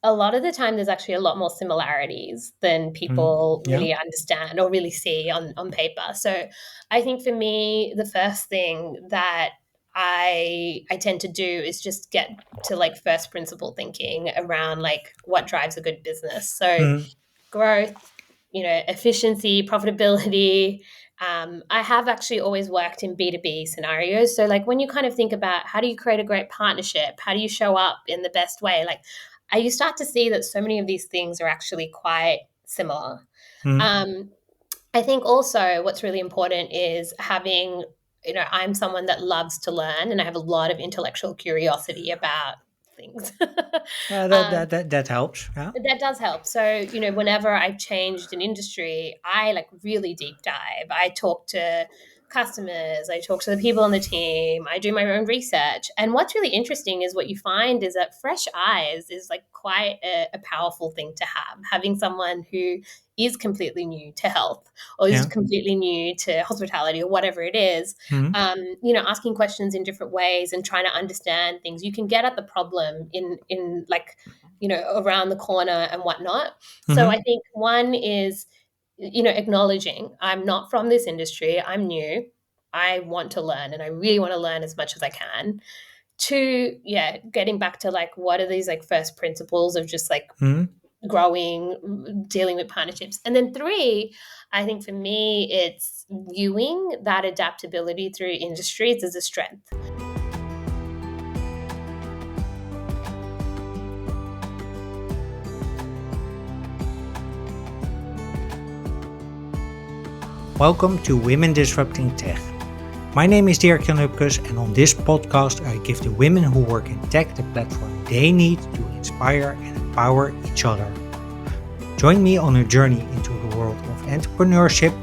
a lot of the time there's actually a lot more similarities than people Yeah. really understand or really see on paper. So I think for me, the first thing that I tend to do is just get to like first principle thinking around like what drives a good business. So Mm, growth, efficiency, profitability. I have actually always worked in B2B scenarios. So, like, when you kind of think about how do you create a great partnership, how do you show up in the best way, like, you start to see that so many of these things are actually quite similar. mm. Um, I think also what's really important is having, I'm someone that loves to learn and I have a lot of intellectual curiosity about things. um, That helps. Yeah. that does help. So, whenever I've changed an industry, I like really deep dive. I talk to customers, I talk to the people on the team, I do my own research. And what's really interesting is what you find is that fresh eyes is like quite a powerful thing to have. Having someone who is completely new to health or is Yeah. completely new to hospitality or whatever it is, Mm, asking questions in different ways and trying to understand things. You can get at the problem in like around the corner and whatnot. So I mm-hmm. think one is, acknowledging I'm not from this industry, I'm new. I want to learn and I really want to learn as much as I can. Two, yeah, getting back to like what are these like first principles of just like Mm. growing, dealing with partnerships. And then three, I think for me, it's viewing that adaptability through industries as a strength. Welcome to Women Disrupting Tech. My name is Dirk Jan Hupkes, and on this podcast, I give the women who work in tech the platform they need to inspire and empower each other. Join me on a journey into the world of entrepreneurship,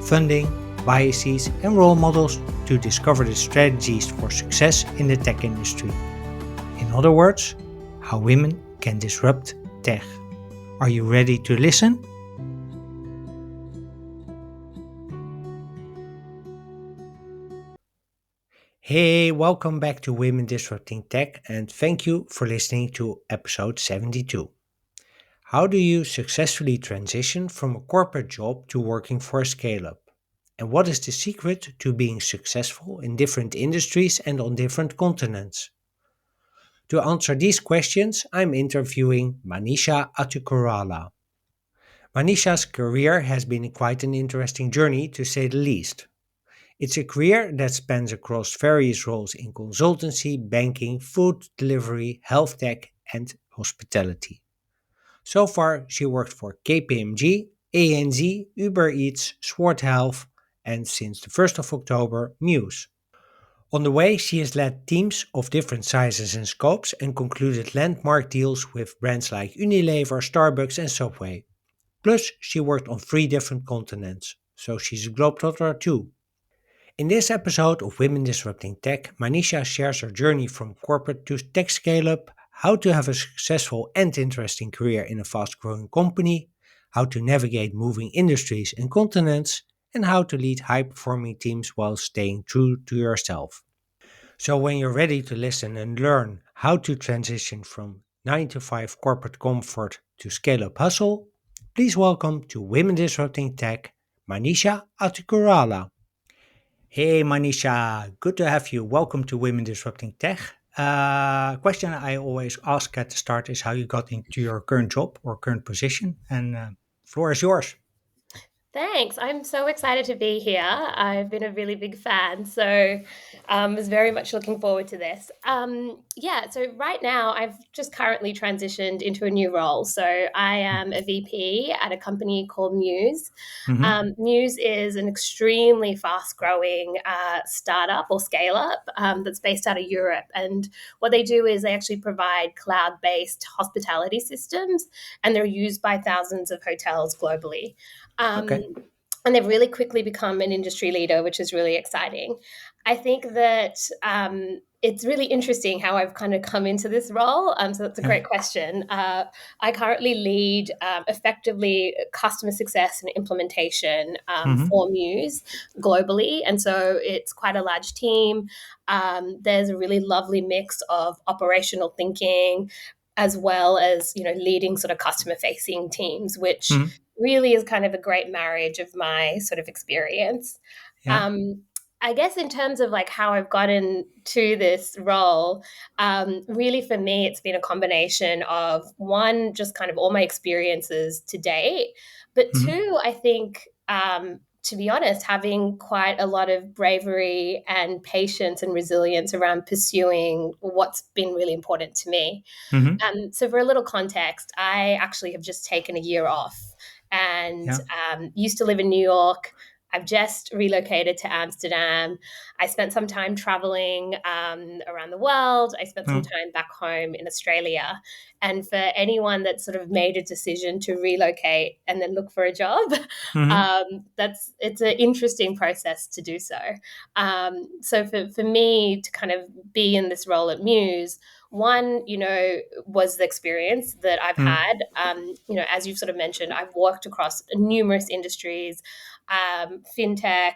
funding, biases, and role models to discover the strategies for success in the tech industry. In other words, how women can disrupt tech. Are you ready to listen? Hey, welcome back to Women Disrupting Tech, and thank you for listening to episode 72. How do you successfully transition from a corporate job to working for a scale up? And what is the secret to being successful in different industries and on different continents? To answer these questions, I'm interviewing Manisha Athukorala. Manisha's career has been quite an interesting journey, to say the least. It's a career that spans across various roles in consultancy, banking, food delivery, health tech, and hospitality. So far, she worked for KPMG, ANZ, Uber Eats, Swart Health, and since the 1st of October, Muse. On the way, she has led teams of different sizes and scopes and concluded landmark deals with brands like Unilever, Starbucks, and Subway. Plus, she worked on 3 different continents, so she's a globetrotter too. In this episode of Women Disrupting Tech, Manisha shares her journey from corporate to tech scale up, how to have a successful and interesting career in a fast growing company, how to navigate moving industries and continents, and how to lead high performing teams while staying true to yourself. So, when you're ready to listen and learn how to transition from 9 to 5 corporate comfort to scale up hustle, please welcome to Women Disrupting Tech, Manisha Athukorala. Hey Manisha, good to have you. Welcome to Women Disrupting Tech. Question I always ask at the start is how you got into your current job or current position, and floor is yours. Thanks. I'm so excited to be here. I've been a really big fan, so was very much looking forward to this. Yeah, so right now I've just currently transitioned into a new role. So I am a VP at a company called Muse. Mm-hmm. Muse is an extremely fast-growing startup or scale-up that's based out of Europe, and what they do is they actually provide cloud-based hospitality systems, and they're used by thousands of hotels globally. Um, Okay. and they've really quickly become an industry leader, which is really exciting. I think that it's really interesting how I've kind of come into this role. So that's a Yeah. great question. I currently lead effectively customer success and implementation Mm-hmm. for Muse globally. And so it's quite a large team. There's a really lovely mix of operational thinking, as well as leading sort of customer facing teams, which Mm. really is kind of a great marriage of my sort of experience. Yeah. um, I guess in terms of like how I've gotten to this role, really for me, it's been a combination of one, just kind of all my experiences to date, but Mm. two, I think, to be honest, having quite a lot of bravery and patience and resilience around pursuing what's been really important to me. Mm-hmm. So, for a little context, I actually have just taken a year off and Yeah. used to live in New York. I've just relocated to Amsterdam. I spent some time traveling around the world. I spent some Mm. time back home in Australia. And for anyone that sort of made a decision to relocate and then look for a job, Mm-hmm. it's an interesting process to do so. So for me to kind of be in this role at Muse, one, was the experience that I've Mm. had. As you've sort of mentioned, I've worked across numerous industries, fintech,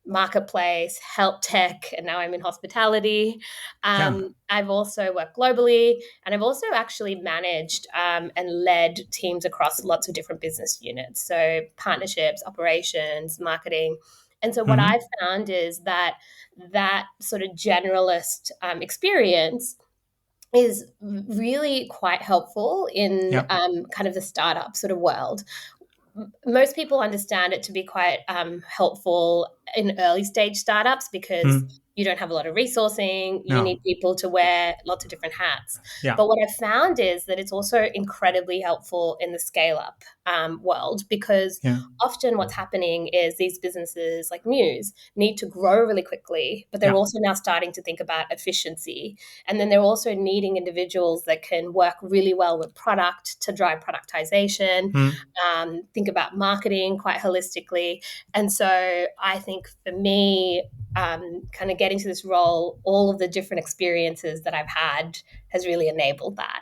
marketplace, health tech, and now I'm in hospitality. Yeah. I've also worked globally, and I've also actually managed and led teams across lots of different business units. So partnerships, operations, marketing. And so what Mm-hmm. I've found is that sort of generalist experience is really quite helpful in Yeah. kind of the startup sort of world. Most people understand it to be quite helpful in early stage startups because Mm. you don't have a lot of resourcing, you need No. people to wear lots of different hats. Yeah. But what I've found is that it's also incredibly helpful in the scale up world, because Yeah. often what's happening is these businesses like Muse need to grow really quickly, but they're Yeah. also now starting to think about efficiency. And then they're also needing individuals that can work really well with product to drive productization, Mm. think about marketing quite holistically. And so I think for me, kind of getting to this role, all of the different experiences that I've had has really enabled that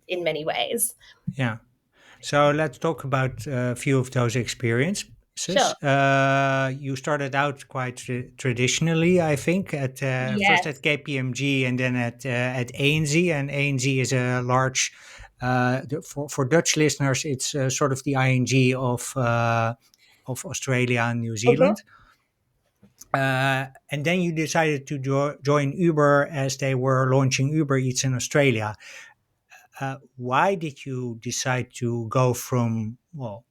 in many ways. Yeah. So let's talk about a few of those Sure. experiences. You started out quite traditionally, I think, at first at Yes. KPMG and then at ANZ. And ANZ is a large, for Dutch listeners, it's sort of the ING of Australia and New Mhm. Zealand. And then you decided to join Uber as they were launching Uber Eats in Australia. Why did you decide to go from, well,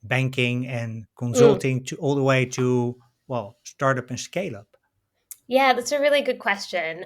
banking and Mm. consulting to all the way to, well, startup and scale up? Yeah, that's a really good question.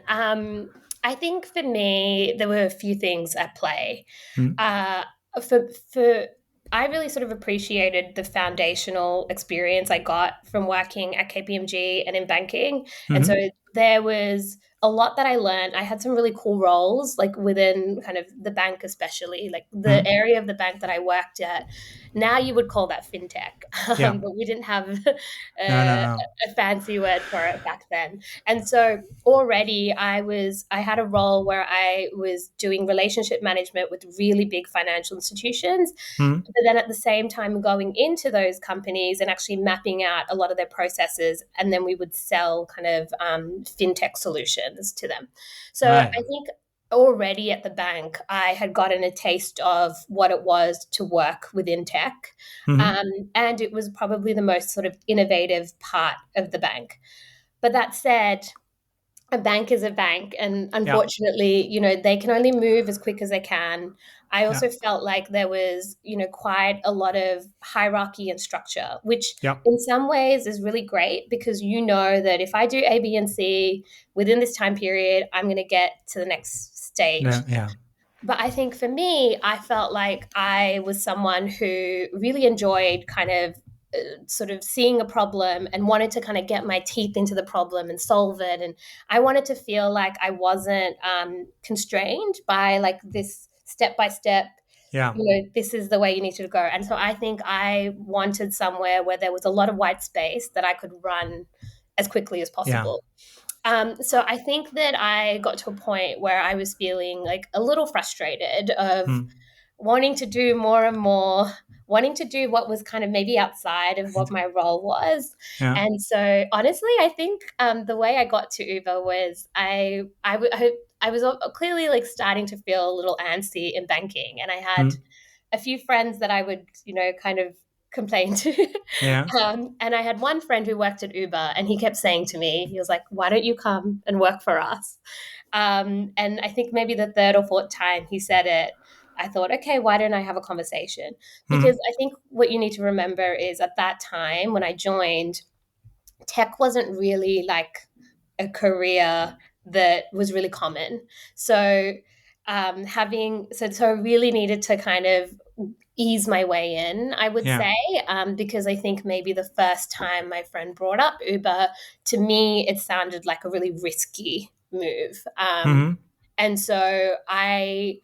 I think for me, there were a few things at play. Mm. Uh, for I really sort of appreciated the foundational experience I got from working at KPMG and in banking, and so Hmm. there was a lot that I learned. I had some really cool roles, like within kind of the bank, especially like the Hmm. area of the bank that I worked at. Now you would call that fintech, Yeah. but we didn't have No, no, a, no. a fancy word for it back then. And so already I had a role where I was doing relationship management with really big financial institutions, Hmm. but then at the same time going into those companies and actually mapping out a lot of their processes, and then we would sell kind of fintech solutions to them. So Ah, I yeah. think already at the bank I had gotten a taste of what it was to work within tech, Hmm. um, and it was probably the most sort of innovative part of the bank. But that said, a bank is a bank, and Yeah. unfortunately, they can only move as quick as they can. I Yeah. also felt like there was, quite a lot of hierarchy and structure, which Yeah. in some ways is really great, because you know that if I do A, B, and C within this time period, I'm going to get to the next stage. No, yeah. But I think for me, I felt like I was someone who really enjoyed kind of sort of seeing a problem and wanted to kind of get my teeth into the problem and solve it. And I wanted to feel like I wasn't constrained by like this step by step, Yeah. this is the way you need to go. And so I think I wanted somewhere where there was a lot of white space that I could run as quickly as Yeah. possible. So I think that I got to a point where I was feeling like a little frustrated of Mm. wanting to do more and more, wanting to do what was kind of maybe outside of what And, my role was. yeah. And so honestly, I think the way I got to Uber was I was clearly like starting to feel a little antsy in banking, and I had Mm. a few friends that I would, kind of complain to. Yeah. And I had one friend who worked at Uber, and he kept saying to me, he was like, "Why don't you come and work for us?" And I think maybe the third or fourth time he said it, I thought, okay, why don't I have a conversation? Because Mm. I think what you need to remember is at that time when I joined, tech wasn't really like a career that was really common. So so I really needed to kind of ease my way in, I would Yeah. say, because I think maybe the first time my friend brought up Uber, to me, it sounded like a really risky move. Hmm. And so I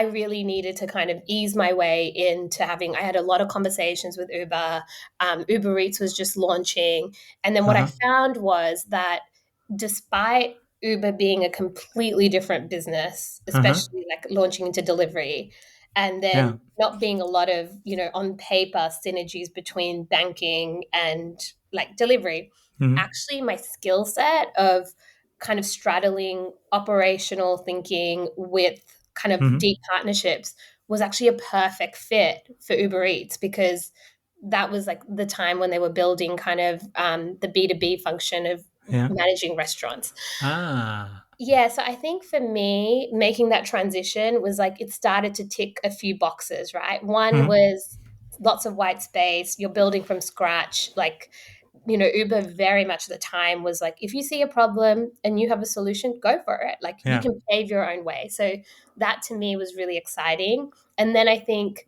really needed to kind of ease my way into having. I had a lot of conversations with Uber. Uber Eats was just launching, and then what I Uh-huh. found was that despite Uber being a completely different business, Uh-huh. especially like launching into delivery, and Yeah. then not being a lot of, on paper synergies between banking and like delivery, Hmm. actually my skill set of kind of straddling operational thinking with kind of Hmm. deep partnerships was actually a perfect fit for Uber Eats, because that was like the time when they were building kind of the B2B function of Yeah. managing restaurants. Ah. Yeah, so I think for me, making that transition was like it started to tick a few boxes, right? One Hmm. was lots of white space, you're building from scratch. Like, Uber very much at the time was like, if you see a problem and you have a solution, go for it. Like, you Yeah. can pave your own way. So that to me was really exciting. And then I think,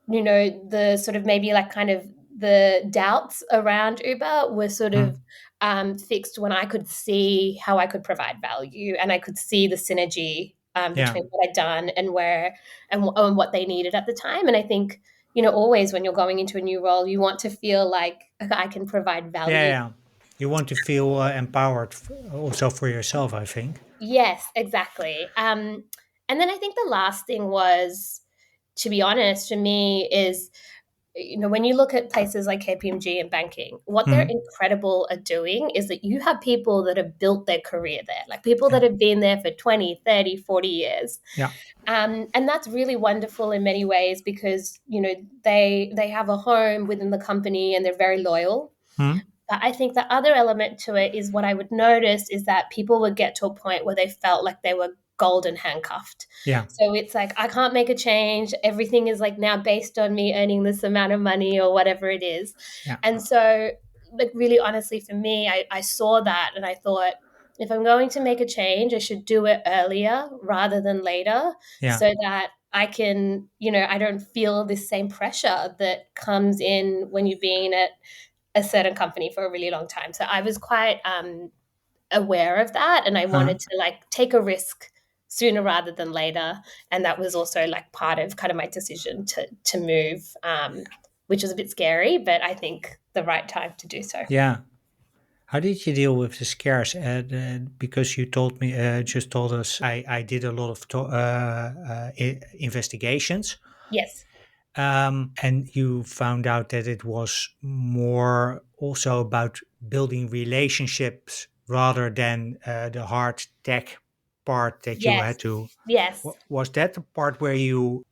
the sort of maybe like kind of the doubts around Uber were sort of Mm. fixed when I could see how I could provide value, and I could see the synergy Yeah. between what I'd done and and what they needed at the time. And I think, always when you're going into a new role, you want to feel like, okay, I can provide Yeah. value. Yeah. You want to feel empowered also for yourself, I think. Yes, exactly. And then I think the last thing was, to be honest, for me is, when you look at places like KPMG and banking, what they're Hmm. incredible at doing is that you have people that have built their career there, like people Yeah. that have been there for 20, 30, 40 years. Yeah. And that's really wonderful in many ways, because, they have a home within the company and they're very loyal. Hmm. But I think the other element to it is what I would notice is that people would get to a point where they felt like they were golden handcuffed. Yeah. So it's like, I can't make a change. Everything is like now based on me earning this amount of money or whatever it is. Yeah. And so, like, really honestly, for me, I saw that and I thought, if I'm going to make a change, I should do it earlier rather than later, Yeah. so that I can, I don't feel this same pressure that comes in when you've been at a certain company for a really long time. So I was quite aware of that, and I Huh. wanted to like take a risk sooner rather than later. And that was also like part of kind of my decision to move, which was a bit scary, but I think the right time to do so. Yeah. How did you deal with the scares? Because you told me, just told us, I did a lot of investigations, Yes. and you found out that it was more also about building relationships rather than the hard tech part that you Yes. had to. Yes. Was that the part where you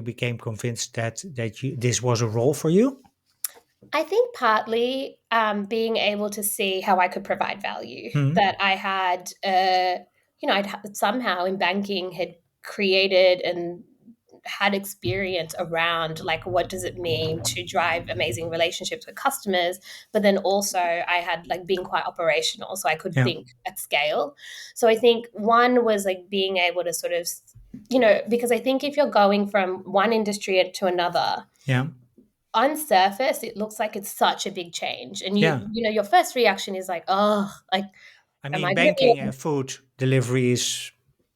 became convinced that this was a role for you? I think partly being able to see how I could provide value, Hmm. that I had, somehow in banking had created and had experience around like what does it mean to drive amazing relationships with customers, but then also I had like being quite operational, so I could Yeah. think at scale. So I think one was like being able to sort of, because I think if you're going from one industry to another, Yeah. on surface it looks like it's such a big change, and Yeah. your first reaction is like, oh, like, I am mean, I going to be banking and food delivery is,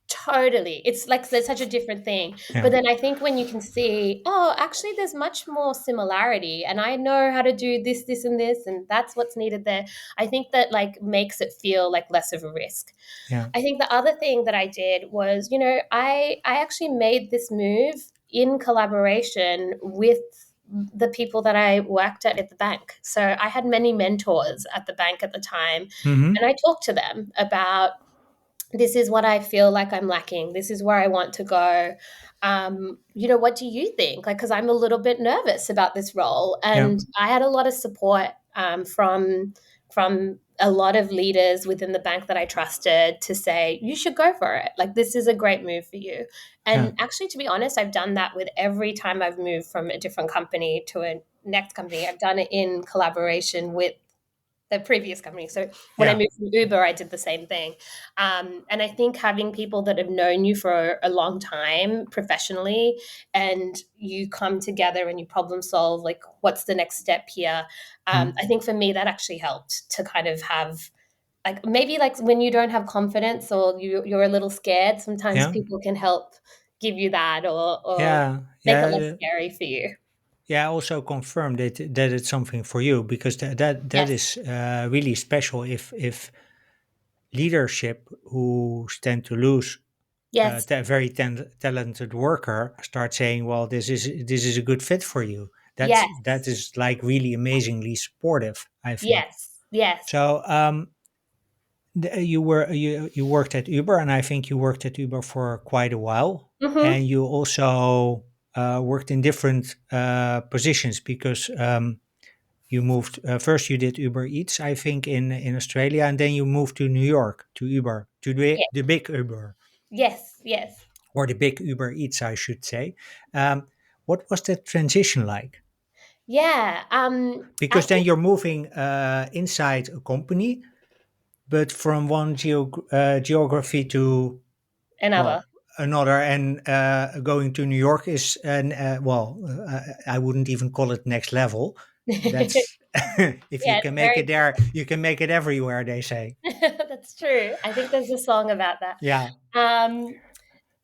totally, it's like there's such a different thing. But yeah. then I think when you can see, oh, actually there's much more similarity, and I know how to do this and this, and that's what's needed there, I think that like makes it feel like less of a risk. Yeah. I think the other thing that I did was, I actually made this move in collaboration with the people that I worked at the bank. So I had many mentors at the bank at the time, Hmm. and I talked to them about this is what I feel like I'm lacking. This is where I want to go. What do you think? Like, because I'm a little bit nervous about this role, Yeah. and I had a lot of support from a lot of leaders within the bank that I trusted to say you should go for it. Like, this is a great move for you. Yeah. And actually, to be honest, I've done that with every time I've moved from a different company to a next company. I've done it in collaboration with the previous company. So when I Yeah. moved from Uber, I did the same thing. And I think having people that have known you for a long time professionally, and you come together and you problem solve, like, what's the next step here? Mm. I think for me, that actually helped to kind of have, like, maybe like when you don't have confidence or you're a little scared, sometimes Yeah. people can help give you that, or Yeah. make it Yeah. less scary for you. Yeah, also confirm that it's something for you, because that Yes. is really special if leadership who stand to lose Yes. that very talented worker start saying, well, this is a good fit for you. That Yes. is like really amazingly supportive, I think. Yes. Yes. So you worked at Uber, and I think you worked at Uber for quite a while, Mm-hmm. and you also worked in different positions, because you moved first. You did Uber Eats, I think, in Australia, and then you moved to New York to Uber, to the big Uber, Yes, yes. or the big Uber Eats, I should say. Um, what was that transition like? Yeah, Because then actually you're moving inside a company, but from one geography to, another. well, another, and going to New York is an well, I wouldn't even call it next level. That's if you Yeah, can it's make very it there, you can make it everywhere, they say. that's true. I think there's a song about that. Yeah. Um,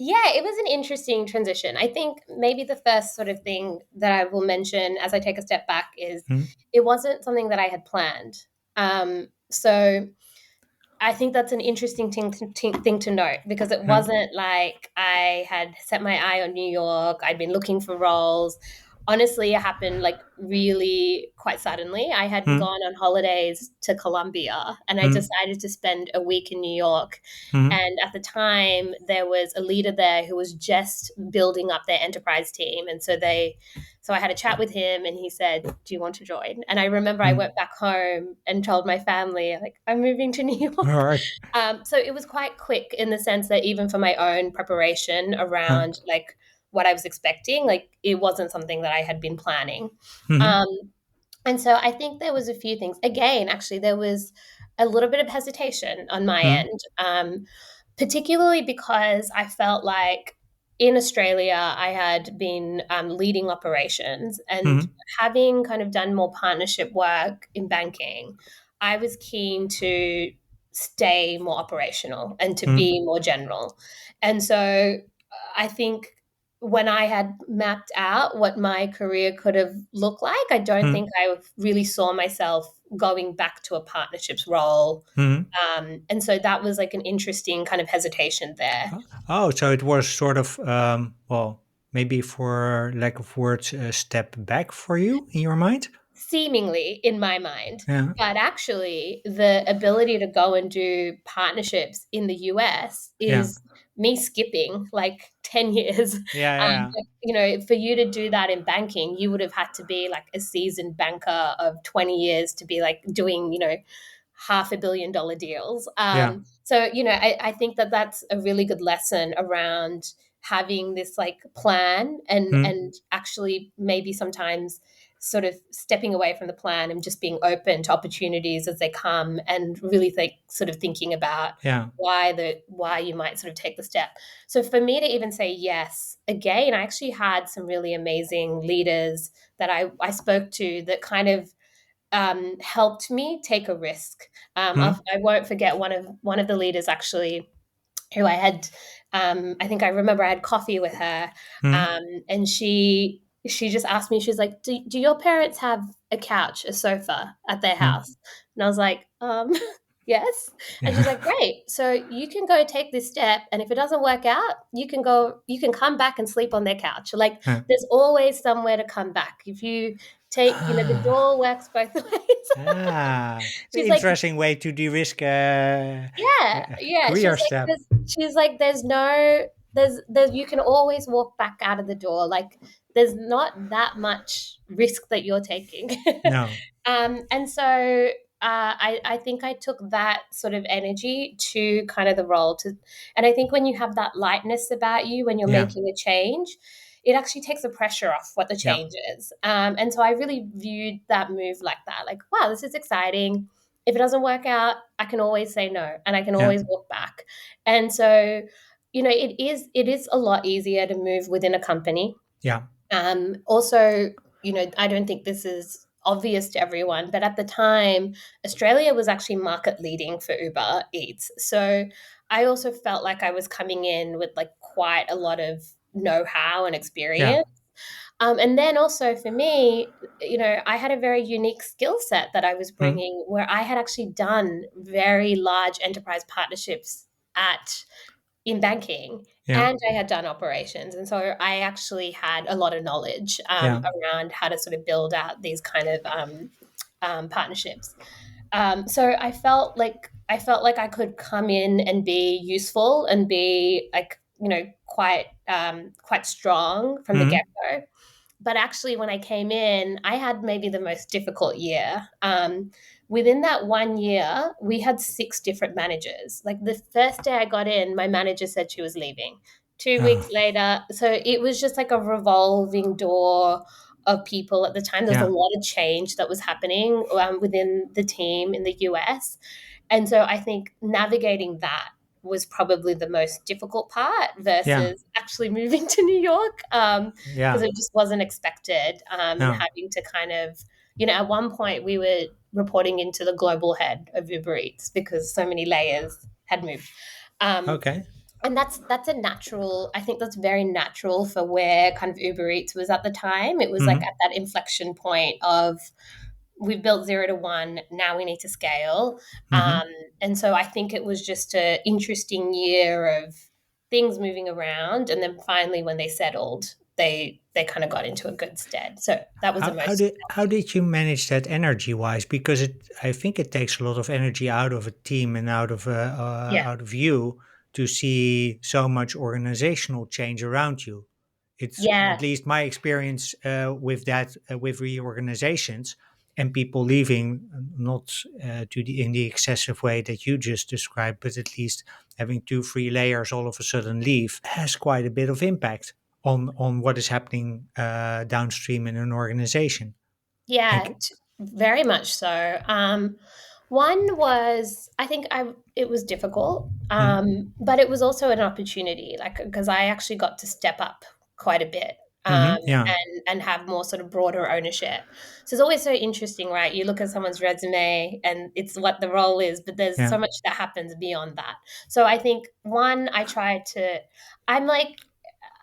yeah, it was an interesting transition. I think maybe the first sort of thing that I will mention as I take a step back is Hmm. it wasn't something that I had planned. So I think that's an interesting thing to note, because it Hmm. wasn't like I had set my eye on New York. I'd been looking for roles. Honestly, it happened like really quite suddenly. I had Hmm. gone on holidays to Colombia and I Hmm. decided to spend a week in New York. Hmm. And at the time, there was a leader there who was just building up their enterprise team. And so I had a chat with him and he said, "Do you want to join?" And I remember I Hmm. went back home and told my family, like, I'm moving to New All York. right. So it was quite quick in the sense that even for my own preparation Huh. around like what I was expecting, like it wasn't something that I had been planning. Hmm. Um, and so I think there was a few things. Again, actually, there was a little bit of hesitation on my Hmm. end, particularly because I felt like in Australia I had been leading operations and Hmm. having kind of done more partnership work in banking. I was keen to stay more operational and to Hmm. be more general. And so I think when I had mapped out what my career could have looked like, I don't Hmm. think I really saw myself going back to a partnerships role. Hmm. And so that was like an interesting kind of hesitation there. Oh, so it was sort of, well, maybe for lack of words, a step back for you in your mind? Seemingly in my mind. Yeah. But actually, the ability to go and do partnerships in the US Yeah. is me skipping like 10 years. Yeah. Yeah. For you to do that in banking, you would have had to be like a seasoned banker of 20 years to be like doing, $500 million deals. Yeah. I think that that's a really good lesson around having this like plan and Hmm. and actually maybe sometimes sort of stepping away from the plan and just being open to opportunities as they come and really sort of thinking about Yeah. why you might sort of take the step. So for me to even say yes, again, I actually had some really amazing leaders that I spoke to that kind of helped me take a risk. Hmm. I won't forget one of the leaders actually who I think I remember I had coffee with her, Hmm. and she just asked me, she's like, do your parents have a couch, a sofa at their Hmm. house? And I was like, Yes. And she's Yeah. like, great. So you can go take this step. And if it doesn't work out, you can come back and sleep on their couch. Like Huh. there's always somewhere to come back. If you take, the Ah, door works both ways. She's like, interesting way to de-risk yeah, a yeah. career step. She's like, there's you can always walk back out of the door. Like there's not that much risk that you're taking. No. And so I think I took that sort of energy to kind of the role to, and I think when you have that lightness about you when you're Yeah. making a change, it actually takes the pressure off what the Yeah. change is. And so I really viewed that move like that, like, wow, this is exciting. If it doesn't work out, I can always say no and I can Yeah. always walk back. And so, it is a lot easier to move within a company. Yeah. Also, I don't think this is obvious to everyone, but at the time, Australia was actually market leading for Uber Eats. So I also felt like I was coming in with like quite a lot of know-how and Yeah. experience. And then also for me, I had a very unique skill set that I was Hmm. bringing where I had actually done very large enterprise partnerships at in banking, Yeah. and I had done operations. And so I actually had a lot of knowledge Yeah. around how to sort of build out these kind of partnerships. So I felt like I could come in and be useful and be like, quite strong from the Hmm. get go. But actually, when I came in, I had maybe the most difficult year. Within that 1 year, we had six different managers. Like the first day I got in, my manager said she was leaving. 2 weeks Oh, later, so it was just like a revolving door of people at the time. There was a yeah. lot of change that was happening within the team in the US. And so I think navigating that was probably the most difficult part Yeah. versus actually moving to New York, because Yeah. it just wasn't expected, and No. having to kind of, at one point we were reporting into the global head of Uber Eats because so many layers had moved. Um, Okay. and that's a natural, I think that's very natural for where kind of Uber Eats was at the time. It was like Hmm. at that inflection point of we've built 0 to 1, now we need to scale. Hmm. um, and so I think it was just an interesting year of things moving around, and then finally when they settled, they kind of got into a good stead. So that was the most. How did you manage that energy wise? Because I think it takes a lot of energy out of a team and Yeah, out of you to see so much organizational change around you. It's yeah, at least my experience with that with reorganizations and people leaving, not to the in the excessive way that you just described, but at least having two, three layers all of a sudden leave has quite a bit of impact on what is happening downstream in an organization. yeah, Like, very much so. One was, I think it was difficult, mm, but it was also an opportunity, like because I actually got to step up quite a bit, yeah, and have more sort of broader ownership. So it's always so interesting, right? You look at someone's resume and it's what the role is, but there's yeah, so much that happens beyond that. So I think one, I'm like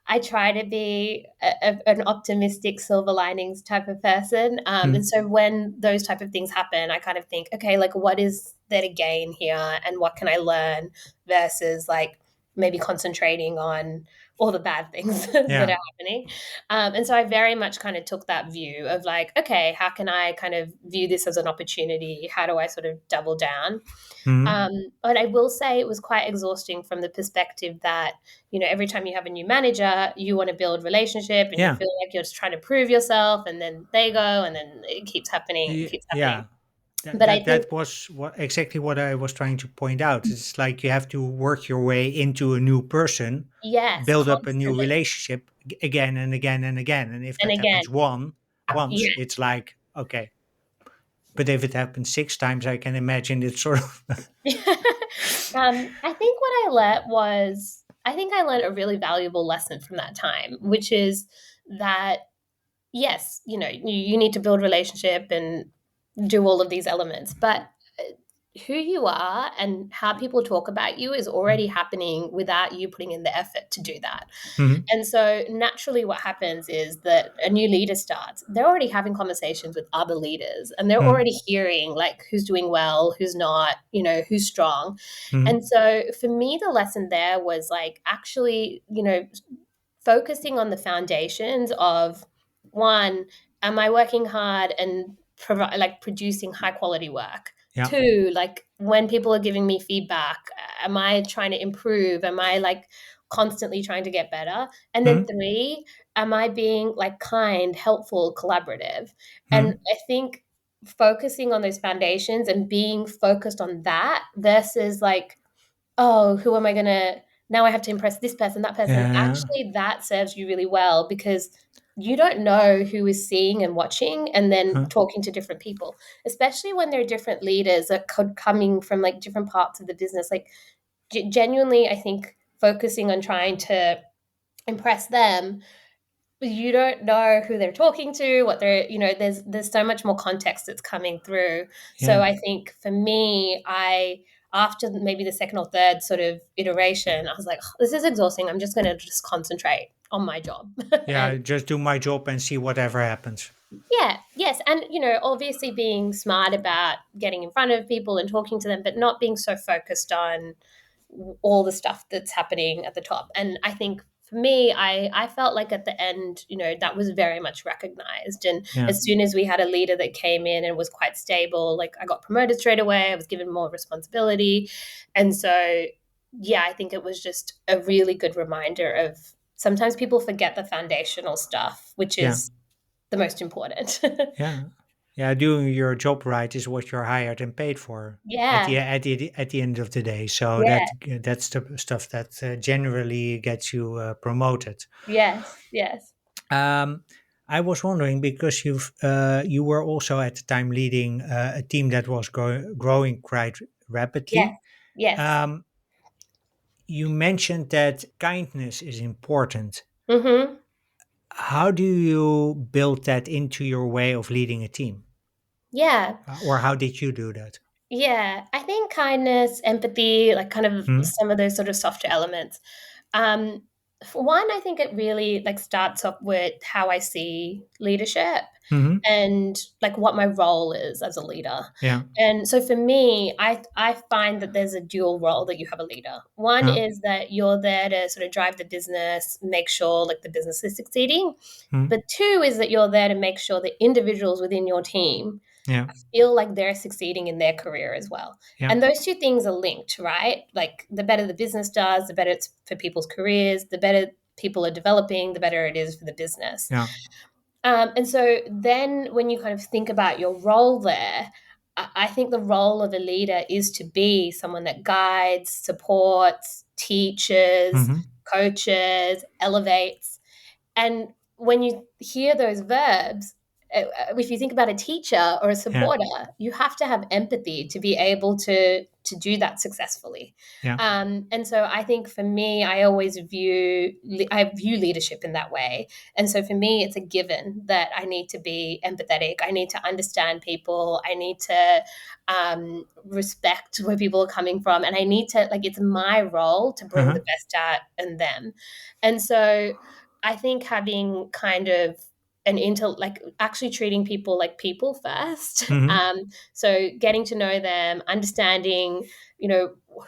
I try to be an optimistic silver linings type of person. And mm, so when those type of things happen, I kind of think, okay, like what is there to gain here and what can I learn versus like maybe concentrating on all the bad things that yeah, are happening. And so I very much kind of took that view of like, okay, how can I kind of view this as an opportunity? How do I sort of double down? mm, Um, but I will say it was quite exhausting from the perspective that, every time you have a new manager, you want to build relationship and you yeah. feel like you're just trying to prove yourself, and then they go and then it keeps happening and keeps happening. Yeah, But I think, that was exactly what I was trying to point out. It's like you have to work your way into a new person, yes, build up a new constantly. relationship again and again and again. And if And that again, happens once, yeah. it's like okay. But if it happens six times, I can imagine it's sort of I think what I learned was, I think I learned a really valuable lesson from that time, which is that, yes, you need to build relationship and do all of these elements. But who you are and how people talk about you is already happening without you putting in the effort to do that. Mm-hmm. And so naturally what happens is that a new leader starts. They're already having conversations with other leaders and they're Mm-hmm. already hearing like who's doing well, who's not, who's strong. Mm-hmm. And so for me the lesson there was like actually, focusing on the foundations of one, am I working hard and producing high quality work? Yeah. Two, like when people are giving me feedback, am I trying to improve? Am I like constantly trying to get better? And then Mm-hmm. three, am I being like kind, helpful, collaborative? And Mm-hmm. I think focusing on those foundations and being focused on that versus like, oh, who am I gonna now I have to impress this person, that person. Yeah. Actually, that serves you really well because you don't know who is seeing and watching and then Uh, talking to different people, especially when there are different leaders that could coming from like different parts of the business. Like genuinely, I think focusing on trying to impress them, you don't know who they're talking to, what they're, there's so much more context that's coming through. So yeah. I think for me, after maybe the second or third sort of iteration, I was like, "Oh, this is exhausting. I'm just going to just concentrate on my job." And Yeah. Just do my job and see whatever happens. yeah, yes. And, obviously being smart about getting in front of people and talking to them, but not being so focused on all the stuff that's happening at the top. And I think for me, I felt like at the end, that was very much recognized. And Yeah. as soon as we had a leader that came in and was quite stable, like I got promoted straight away, I was given more responsibility. And so, yeah, I think it was just a really good reminder of sometimes people forget the foundational stuff, which Yeah. is the most important. Yeah. Yeah. Doing your job right is what you're hired and paid for Yeah. at the end of the day. So Yeah. that's the stuff that generally gets you promoted. Yes. Yes. Um, I was wondering because you were also at the time leading a team that was growing quite Yes. rapidly. Yes. Um, you mentioned that kindness is important. Mhm. How do you build that into your way of leading a team? Yeah. Or how did you do that? Yeah. I think kindness, empathy, like kind of Hmm. some of those sort of softer elements. Um, for one, I think it really like starts off with how I see leadership Hmm. and like what my role is as a leader. Yeah. And so for me, I find that there's a dual role that you have a leader. One Yeah. is that you're there to sort of drive the business, make sure like the business is succeeding. Hmm. But two is that you're there to make sure the individuals within your team Yeah. feel like they're succeeding in their career as well. Yeah. And those two things are linked, right? Like the better the business does, the better it's for people's careers, the better people are developing, the better it is for the business. Yeah. And so then when you kind of think about your role there, I think the role of a leader is to be someone that guides, supports, teaches, Hmm. coaches, elevates. And when you hear those verbs, if you think about a teacher or a Yeah. supporter, you have to have empathy to be able to do that successfully. Yeah. And so I think for me, I view leadership in that way. And so for me, it's a given that I need to be empathetic. I need to understand people. I need to respect where people are coming from, and I need to like it's my role to bring Uh-huh. the best out in them. And so I think having kind of like actually treating people like people first. Hmm. So getting to know them, understanding,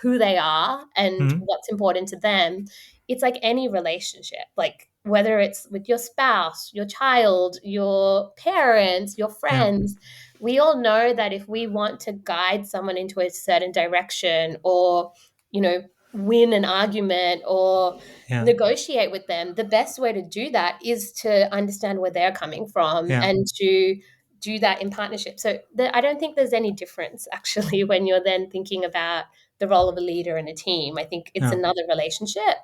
who they are and Hmm. what's important to them. It's like any relationship, like whether it's with your spouse, your child, your parents, your Yeah. friends. We all know that if we want to guide someone into a certain direction or, win an argument or Yeah. negotiate with them, the best way to do that is to understand where they're coming from Yeah. and to do that in partnership. So I don't think there's any difference actually when you're then thinking about the role of a leader in a team. I think it's Yeah. another relationship,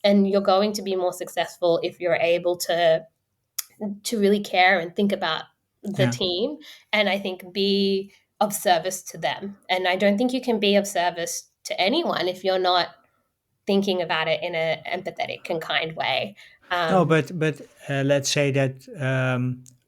and you're going to be more successful if you're able to really care and think about the Yeah. team, and I think be of service to them. And I don't think you can be of service to anyone if you're not thinking about it in an empathetic and kind way. No, Um, but let's say that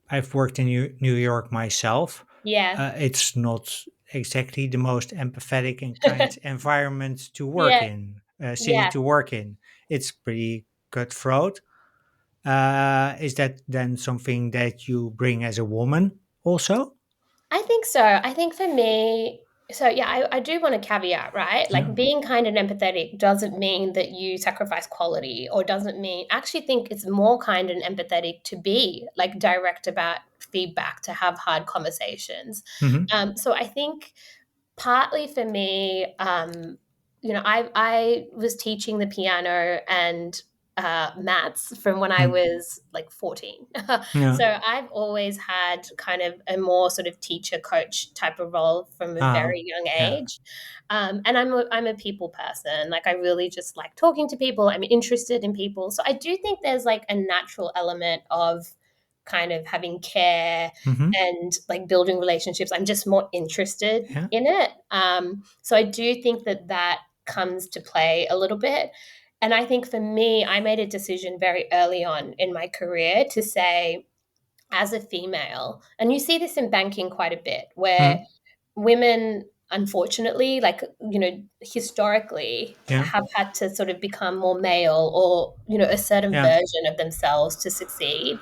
I've worked in New York myself. yeah, It's not exactly the most empathetic and kind environment to work Yeah. in, city Yeah. to work in. It's pretty cutthroat. Is that then something that you bring as a woman also? I think so. I think for me, so yeah, I do want to caveat, right? Yeah. Like being kind and empathetic doesn't mean that you sacrifice quality or doesn't mean, I actually think it's more kind and empathetic to be like direct about feedback, to have hard conversations. Hmm. So I think partly for me, I was teaching the piano and maths from when I was like 14. Yeah. So I've always had kind of a more sort of teacher coach type of role from a Uh, very young yeah. age. And I'm a people person. Like I really just like talking to people. I'm interested in people. So I do think there's like a natural element of kind of having care Hmm. and like building relationships. I'm just more interested Yeah. in it. So I do think that that comes to play a little bit. And I think for me, I made a decision very early on in my career to say, as a female, and you see this in banking quite a bit, where Mm. women, unfortunately, like, historically Yeah. have had to sort of become more male or, a certain Yeah. version of themselves to succeed.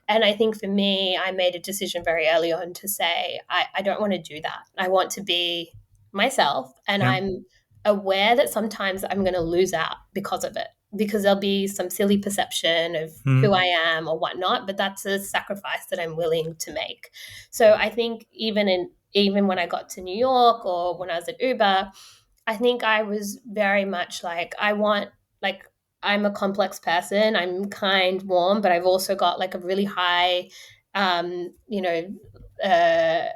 And I think for me, I made a decision very early on to say, I don't want to do that. I want to be myself. And Yeah. I'm aware that sometimes I'm going to lose out because of it, because there'll be some silly perception of who Mm. I am or whatnot. But that's a sacrifice that I'm willing to make. So I think even when I got to New York or when I was at Uber, I think I was very much like, like, I'm a complex person. I'm kind, warm, but I've also got like a really high, um, you know, uh,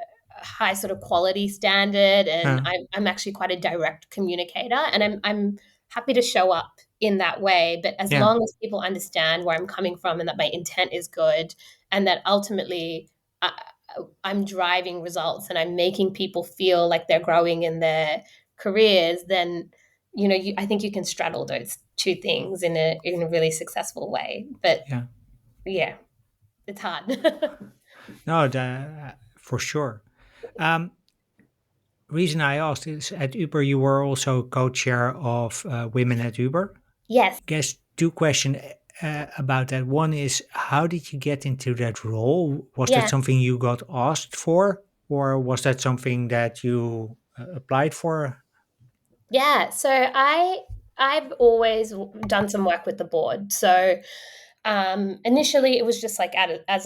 high sort of quality standard. And Yeah. I'm actually quite a direct communicator, and I'm happy to show up in that way. But as Yeah. long as people understand where I'm coming from and that my intent is good, and that ultimately I, I'm driving results and I'm making people feel like they're growing in their careers, then I think you can straddle those two things in a really successful way. But Yeah. yeah, it's hard. No, for sure. Um, Reason I asked is at Uber you were also co-chair of Women at Uber. Yes, Guess two questions about that. One is how did you get into that role? Was that yeah, something you got asked for, or was that something that you applied for? yeah. So I've always done some work with the board. So initially, it was just like as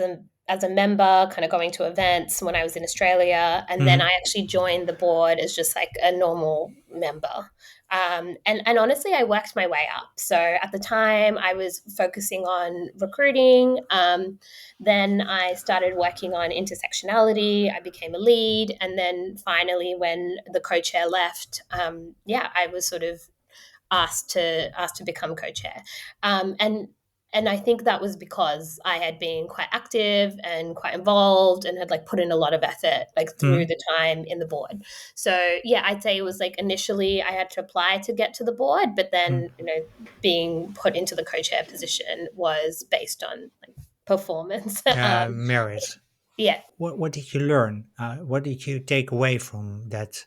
a member, kind of going to events when I was in Australia, and then Hmm. I actually joined the board as just like a normal member. And honestly, I worked my way up. So at the time, I was focusing on recruiting. Then I started working on intersectionality. I became a lead, and then finally, when the co-chair left, yeah, I was sort of asked to become co-chair, and I think that was because I had been quite active and quite involved and had like put in a lot of effort like through Hmm. the time in the board. So yeah, I'd say it was like initially I had to apply to get to the board, but then being put into the co-chair position was based on like performance. Merit. Yeah, What did you learn? What did you take away from that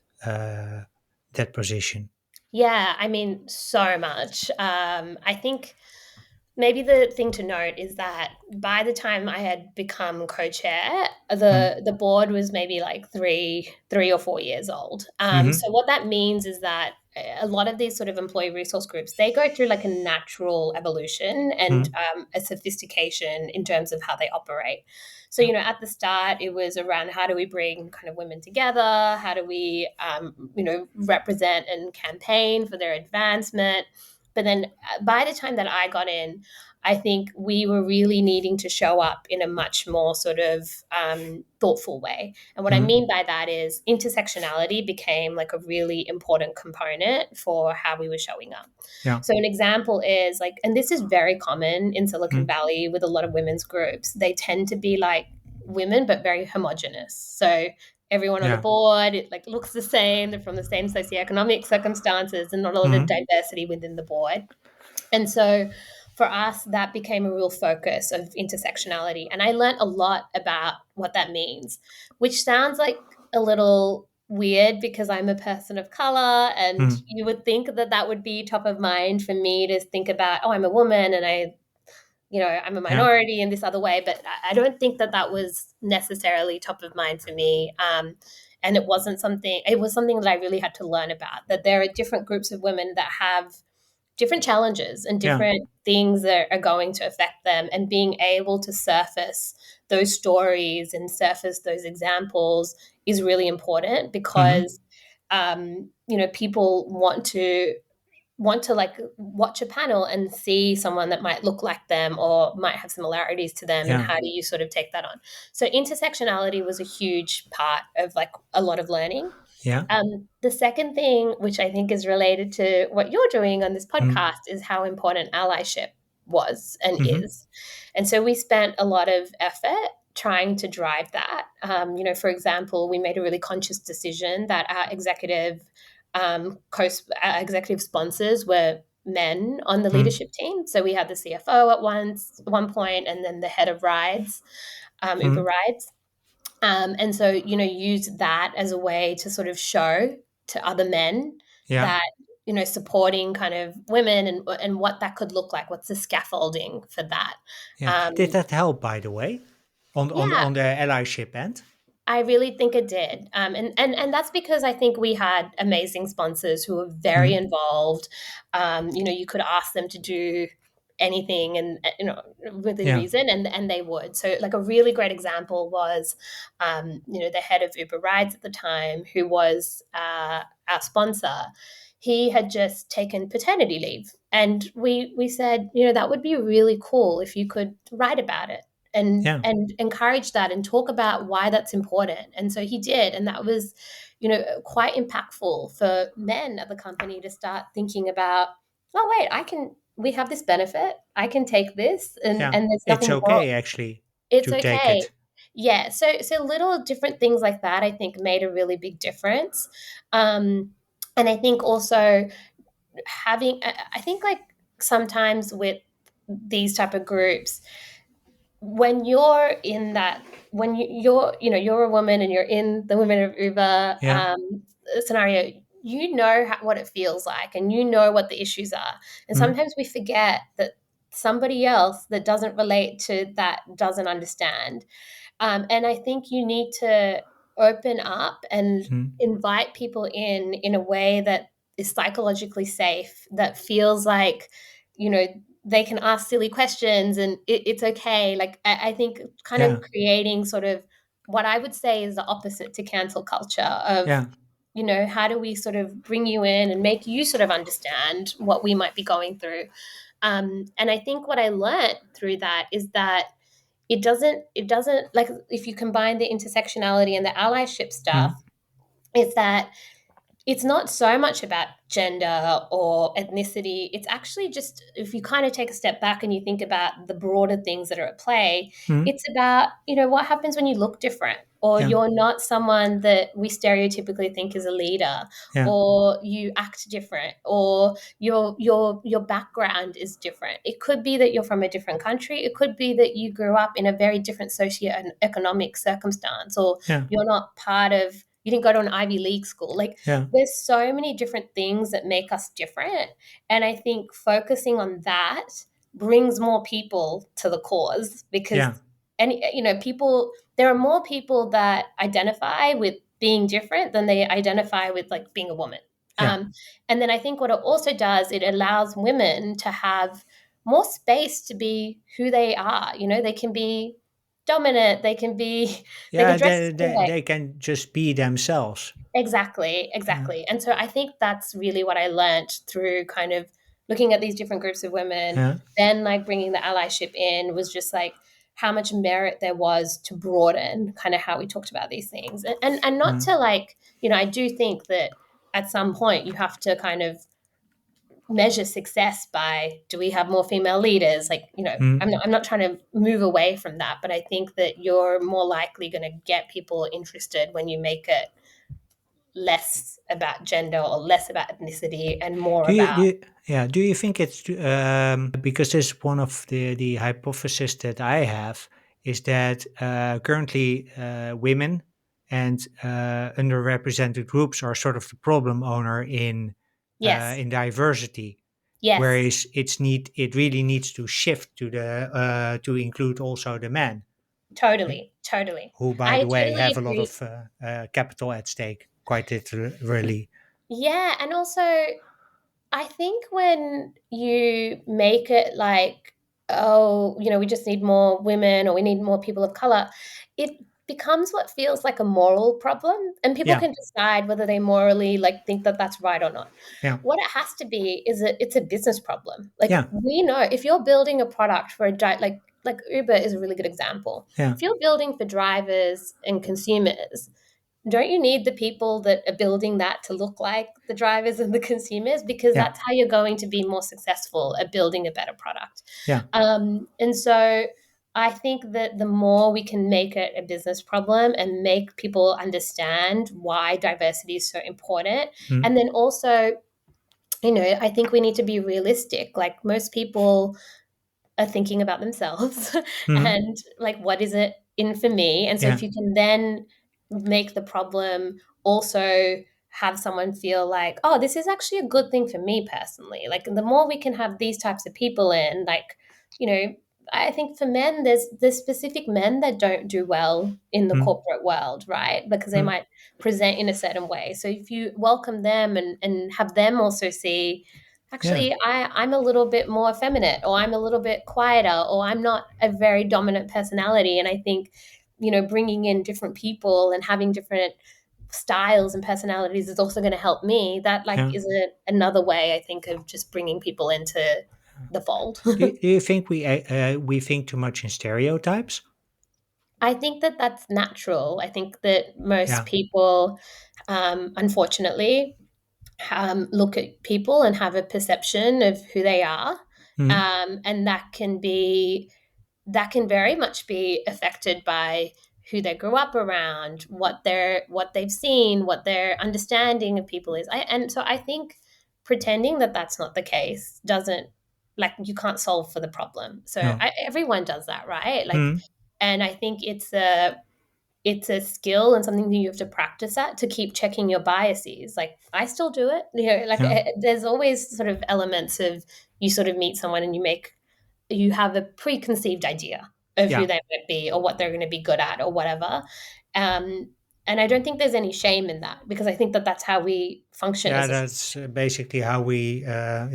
position? yeah. I mean, so much. I think maybe the thing to note is that by the time I had become co-chair, Mm. the board was maybe like three or 4 years old. Hmm. So what that means is that a lot of these sort of employee resource groups, they go through like a natural evolution and Mm. a sophistication in terms of how they operate. So, Yeah. at the start, it was around how do we bring kind of women together? How do we, represent and campaign for their advancement? But then by the time that I got in, I think we were really needing to show up in a much more sort of thoughtful way. And what I Mm. mean by that is intersectionality became like a really important component for how we were showing up. Yeah. So, an example is like, and this is very common in Silicon Mm. Valley with a lot of women's groups, they tend to be like women, but very homogenous. So, everyone on the Yeah. board, it like looks the same, they're from the same socioeconomic circumstances, and not a lot of Mm. diversity within the board. And so for us, that became a real focus of intersectionality. And I learned a lot about what that means, which sounds like a little weird because I'm a person of color, and Mm. you would think that that would be top of mind for me to think about, oh, I'm a woman and I'm a Yeah. minority in this other way, but I don't think that that was necessarily top of mind for me. And it was something that I really had to learn about, that there are different groups of women that have different challenges and Yeah. different things that are going to affect them, and being able to surface those stories and surface those examples is really important Hmm. because people want to like watch a panel and see someone that might look like them or might have similarities to them, and Yeah. how do you sort of take that on. So intersectionality was a huge part of like a lot of learning. Yeah. The second thing, which I think is related to what you're doing on this Mm. podcast, is how important allyship was and Hmm. is. And so we spent a lot of effort trying to drive that. For example, we made a really conscious decision that our executive sponsors were men on the Mm. leadership team. So we had the CFO at one point, and then the head of rides, Uber Mm. rides. And so, use that as a way to sort of show to other men Yeah. that, supporting kind of women, and what that could look like. What's the scaffolding for that? Yeah. Um, Did that help, by the way, yeah, on the allyship end? I really think it did. And that's because I think we had amazing sponsors who were very Mm. involved. You could ask them to do anything, and within Yeah. reason, and they would. So like a really great example was the head of Uber Rides at the time, who was our sponsor. He had just taken paternity leave, and we said, that would be really cool if you could write about it and Yeah. and encourage that and talk about why that's important. And so he did, and that was quite impactful for men at the company to start thinking about, oh wait, we have this benefit, I can take this, and Yeah. there's It's nothing wrong. okay actually It's to take okay. it. Yeah, so little different things like that I think made a really big difference. And I think also I think like sometimes with these type of groups, when you're in that when you're a woman and you're in the women of Uber Yeah. scenario, what it feels like, and what the issues are. And Mm. sometimes we forget that somebody else that doesn't relate to that doesn't understand. And I think you need to open up and Mm. invite people in a way that is psychologically safe, that feels like, you know, they can ask silly questions, and it's okay. Like, I think kind of Yeah. creating sort of what I would say is the opposite to cancel culture of, Yeah. how do we sort of bring you in and make you sort of understand what we might be going through. And I think what I learned through that is that it doesn't like, if you combine the intersectionality and the allyship stuff, Mm. is that it's not so much about gender or ethnicity. It's actually just, if you kind of take a step back and you think about the broader things that are at play, Mm. it's about, what happens when you look different, or Yeah. you're not someone that we stereotypically think is a leader, Yeah. or you act different, or your background is different. It could be that you're from a different country. It could be that you grew up in a very different socioeconomic circumstance, or Yeah. you didn't go to an Ivy League school. Like, Yeah. there's so many different things that make us different. And I think focusing on that brings more people to the cause, because, Yeah. and there are more people that identify with being different than they identify with like being a woman. Yeah. Um, and then I think what it also does, it allows women to have more space to be who they are. They can be dominant, they can Yeah. dress They, a certain they, way. they can just be themselves. Exactly, Yeah. exactly. And so I think that's really what I learned through kind of looking at these different groups of women, Yeah. then like bringing the allyship in, was just like how much merit there was to broaden kind of how we talked about these things. And not Mm. to like, I do think that at some point you have to kind of measure success by, do we have more female leaders? Like, Mm. I'm not trying to move away from that, but I think that you're more likely going to get people interested when you make it less about gender or less about ethnicity and more Do you, about. do you, yeah, do you think it's because this is one of the hypotheses that I have, is that currently women and underrepresented groups are sort of the problem owner Yes. in diversity. Yes. Whereas it really needs to shift to the to include also the men, Totally. Totally. who, by I the way, totally have a lot agree. of capital at stake, quite literally. Yeah, and also I think when you make it like, oh, we just need more women or we need more people of color, it becomes what feels like a moral problem, and people Yeah, can decide whether they morally like think that that's right or not. yeah, What it has to be is it's a business problem. Like yeah, we know if you're building a product for like Uber is a really good example. yeah, If you're building for drivers and consumers, don't you need the people that are building that to look like the drivers and the consumers? Because yeah, that's how you're going to be more successful at building a better product. yeah, And so I think that the more we can make it a business problem and make people understand why diversity is so important, mm, and then also, I think we need to be realistic. Like most people are thinking about themselves mm, and like what is it in for me, and so yeah, if you can then make the problem also have someone feel like, oh, this is actually a good thing for me personally, like the more we can have these types of people in, like, you know I think for men, there's specific men that don't do well in the mm, corporate world, right? Because they mm, might present in a certain way. So if you welcome them and have them also see, yeah, actually, I'm a little bit more effeminate, or I'm a little bit quieter, or I'm not a very dominant personality. And I think, bringing in different people and having different styles and personalities is also going to help me. That like yeah. is another way, I think, of just bringing people into the fold. Do you think we think too much in stereotypes? I think that that's natural. I think that most Yeah. people, unfortunately, look at people and have a perception of who they are, Mm, and that can very much be affected by who they grew up around, what they've seen, what their understanding of people is. And so I think pretending that that's not the case doesn't, like, you can't solve for the problem. So no. everyone does that, right? Like, Mm, and I think it's a skill and something that you have to practice at, to keep checking your biases. Like I still do it, like yeah. there's always sort of elements of, you sort of meet someone and you have a preconceived idea of who Yeah. they might be or what they're going to be good at or whatever. um, and I don't think there's any shame in that, because I think that that's how we function Yeah, as a that's society. basically how we how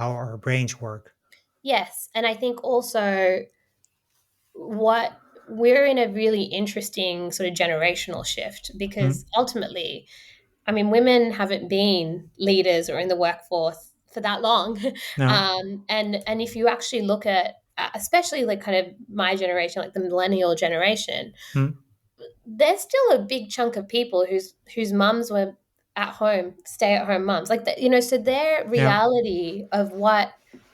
our brains work. Yes, and I think also what we're in a really interesting sort of generational shift, Mm, because ultimately, I mean, women haven't been leaders or in the workforce for that long. no. And if you actually look at, especially like kind of my generation, like the millennial generation, Mm, there's still a big chunk of people whose mums were at home, stay at home mums, like that, so their yeah. reality of what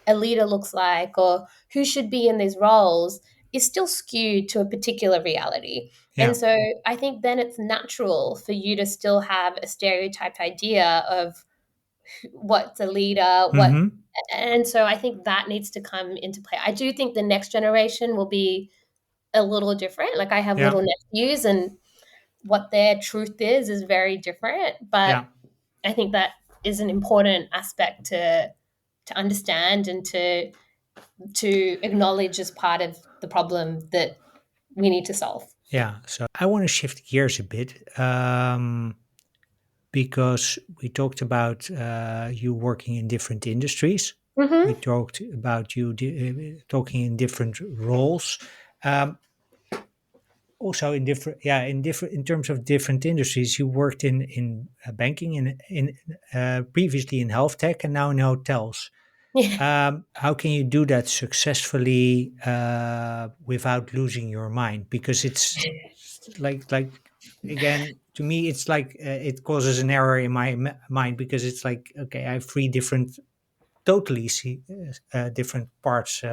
a leader looks like or who should be in these roles is still skewed to a particular reality. And Yeah. so I think then it's natural for you to still have a stereotyped idea of what's a leader, what. Mm-hmm. And so I think that needs to come into play. I do think the next generation will be a little different. Like I have Yeah. little nephews, and what their truth is very different. But Yeah. I think that is an important aspect to understand and to acknowledge as part of the problem that we need to solve. Yeah. So I want to shift gears a bit, because we talked about you working in different industries. We Hmm. talked about you talking in different roles. Um, Also in different, in terms of different industries, you worked in banking, in previously in health tech, and now in hotels. Yeah. How can you do that successfully without losing your mind? Because it's like again, to me, it's like it causes an error in my mind, because it's like, okay, I have three different, totally different parts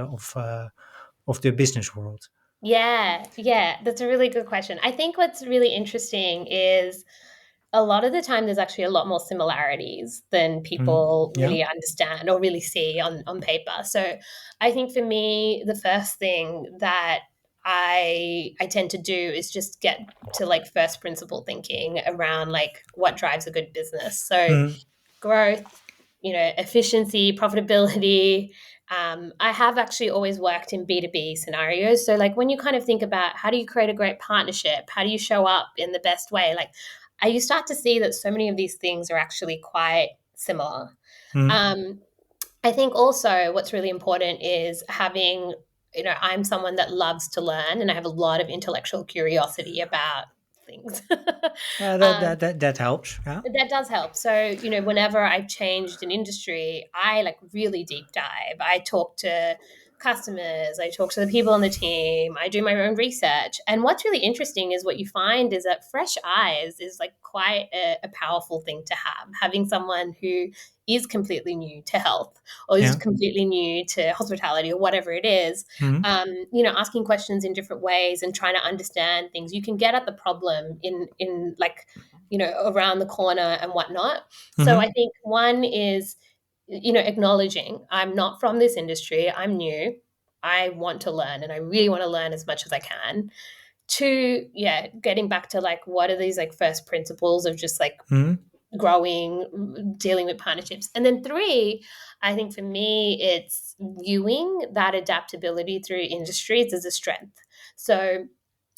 of the business world. Yeah, yeah, that's a really good question. I think what's really interesting is a lot of the time there's actually a lot more similarities than Mm. people Yeah. really understand or really see on paper. So I think for me, the first thing that I tend to do is just get to like first principle thinking around like what drives a good business. So Mm, growth, efficiency, profitability. I have actually always worked in B2B scenarios. So, like, when you kind of think about how do you create a great partnership, how do you show up in the best way, like, you start to see that so many of these things are actually quite similar. mm. Um, I think also what's really important is having, I'm someone that loves to learn and I have a lot of intellectual curiosity about things. um, That helps. Yeah. that does help. So, whenever I've changed an industry, I like really deep dive. I talk to customers, I talk to the people on the team, I do my own research. And what's really interesting is what you find is that fresh eyes is like quite a powerful thing to have. Having someone who is completely new to health or is Yeah. completely new to hospitality or whatever it is, Mm, asking questions in different ways and trying to understand things. You can get at the problem in like around the corner and whatnot. So I mm, think one is, acknowledging I'm not from this industry, I'm new. I want to learn and I really want to learn as much as I can. Two, yeah, getting back to like what are these like first principles of just like mm. growing, dealing with partnerships. And then three, I think for me, it's viewing that adaptability through industries as a strength. So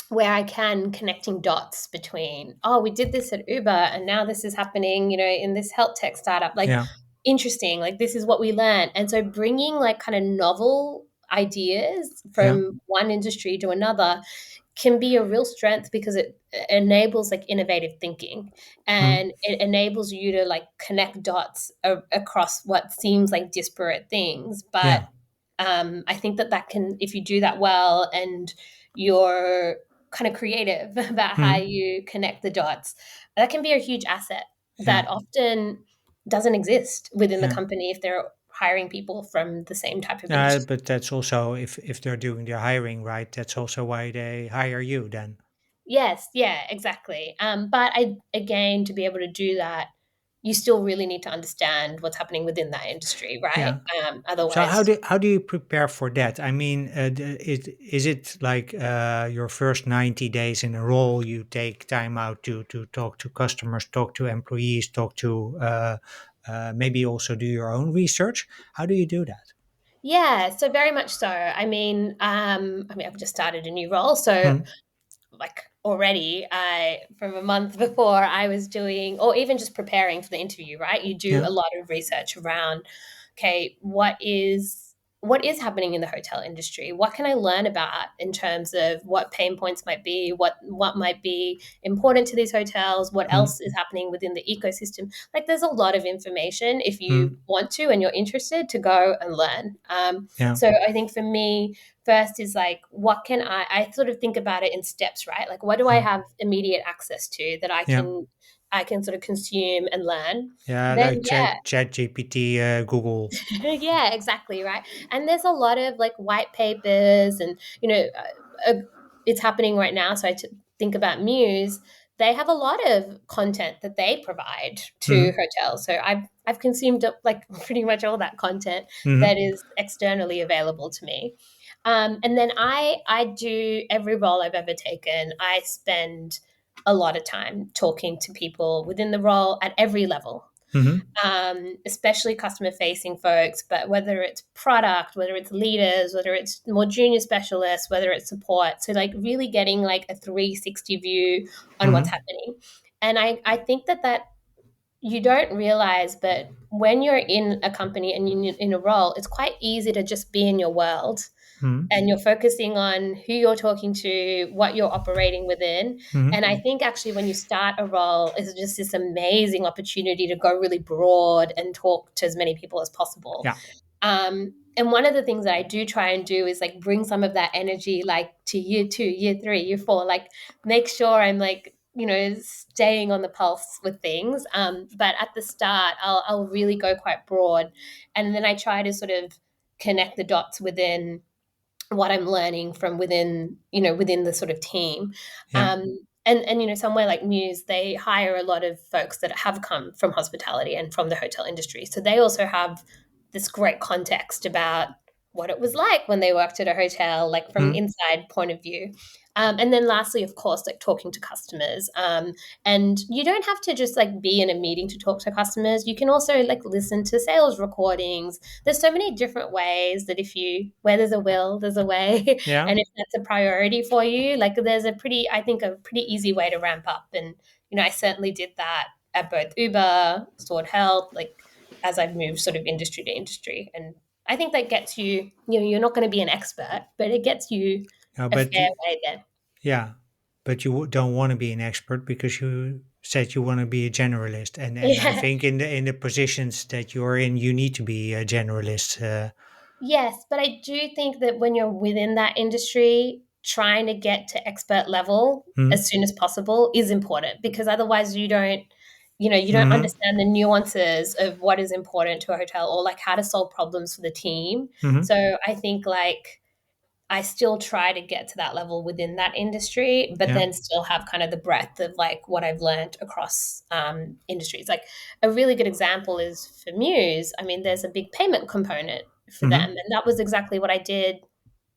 where I can connecting dots between, oh, we did this at Uber and now this is happening, in this health tech startup. Like, Yeah. interesting, like this is what we learned. And so bringing like kind of novel ideas Yeah. from one industry to another can be a real strength because it enables like innovative thinking Mm, and it enables you to like connect dots across what seems like disparate things. But yeah. I think that can, if you do that well and you're kind of creative about how Mm, you connect the dots, that can be a huge asset yeah. that often doesn't exist within the Yeah. company if they're hiring people from the same type of industry. But that's also if they're doing their hiring right, that's also why they hire you then. Yes, yeah, exactly. But again, to be able to do that, you still really need to understand what's happening within that industry, right? Yeah. So Otherwise, how do you prepare for that? I mean, is it like your first 90 days in a role? You take time out to talk to customers, talk to employees, talk to maybe also do your own research. How do you do that? yeah, so very much so. I mean, I've just started a new role, so Hmm. like already I from a month before I was doing or even just preparing for the interview, right? You do Yeah. a lot of research around, okay, what is happening in the hotel industry? What can I learn about in terms of what pain points might be, what might be important to these hotels, what Hmm. else is happening within the ecosystem? Like there's a lot of information if Hmm. you want to and you're interested to go and learn. Yeah. So I think for me, first is like what can I sort of think about it in steps, right? Like what do I Yeah. have immediate access to that i Yeah. can i can sort of consume and learn. Yeah. Then Like yeah. Chat GPT, Google. Yeah, exactly, right. And there's a lot of like white papers and it's happening right now. So think about Muse. They have a lot of content that they provide to Hmm. hotels. So I've consumed like pretty much all that content that Hmm. is externally available to me. And then I do every role I've ever taken. I spend a lot of time talking to people within the role at every level, Hmm. especially customer facing folks, but whether it's product, whether it's leaders, whether it's more junior specialists, whether it's support. So, like, really getting like a 360 view on what's Hmm. happening. And I think that you don't realize, but when you're in a company and you're in a role, it's quite easy to just be in your world Hmm. and you're focusing on who you're talking to, what you're operating within. Hmm. And I think actually when you start a role, it's just this amazing opportunity to go really broad and talk to as many people as possible. Yeah. And one of the things that I do try and do is like bring some of that energy like to year two, year three, year four, like make sure I'm like, staying on the pulse with things. But at the start, I'll really go quite broad. And then I try to sort of connect the dots within what I'm learning from within the sort of team. Yeah. And somewhere like Muse, they hire a lot of folks that have come from hospitality and from the hotel industry. So they also have this great context about what it was like when they worked at a hotel, like from Mm, inside point of view. And then lastly, of course, like talking to customers. And you don't have to just like be in a meeting to talk to customers. You can also like listen to sales recordings. There's so many different ways that if you, where there's a will, there's a way. yeah. And if that's a priority for you, like there's a pretty, I think, a pretty easy way to ramp up. And, I certainly did that at both Uber, Sword Health, like as I've moved sort of industry to industry. And I think that gets you, you're not going to be an expert, but it gets you a But fair way there. yeah, but you don't want to be an expert because you said you want to be a generalist, and I Yeah. think in the positions that you're in, you need to be a generalist. Yes, but I do think that when you're within that industry, trying to get to expert level Mm, as soon as possible is important because otherwise you don't mm-hmm, understand the nuances of what is important to a hotel or like how to solve problems for the team. mm-hmm, So I think like I still try to get to that level within that industry, but yeah, then still have kind of the breadth of like what I've learned across industries. Like a really good example is for Muse. I mean, there's a big payment component for them, mm-hmm, and that was exactly what I did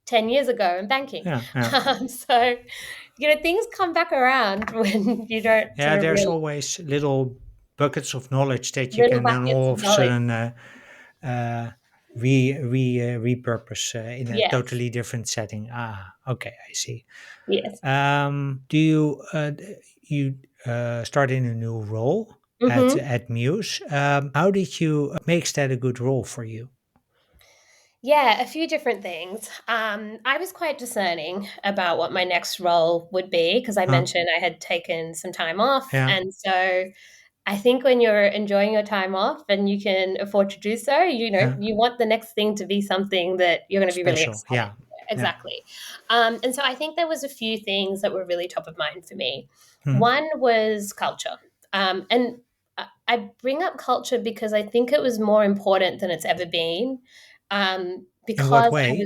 10 years ago in banking. yeah, yeah, So, things come back around when you don't yeah. sort of There's really always little buckets of knowledge that you little can then buckets all of of a knowledge. sudden repurpose in a Yes, totally different setting. Ah, okay, I see. yes. Do you you start in a new role Hmm. at Muse? How did you makes that a good role for you? Yeah, a few different things. I was quite discerning about what my next role would be because I Huh? mentioned I had taken some time off. Yeah, And so I think when you're enjoying your time off and you can afford to do so, yeah, you want the next thing to be something that you're going to be really special. excited. Yeah, yeah. Exactly. And so I think there was a few things that were really top of mind for me. Hmm. One was culture. And I bring up culture because I think it was more important than it's ever been. In what Because way?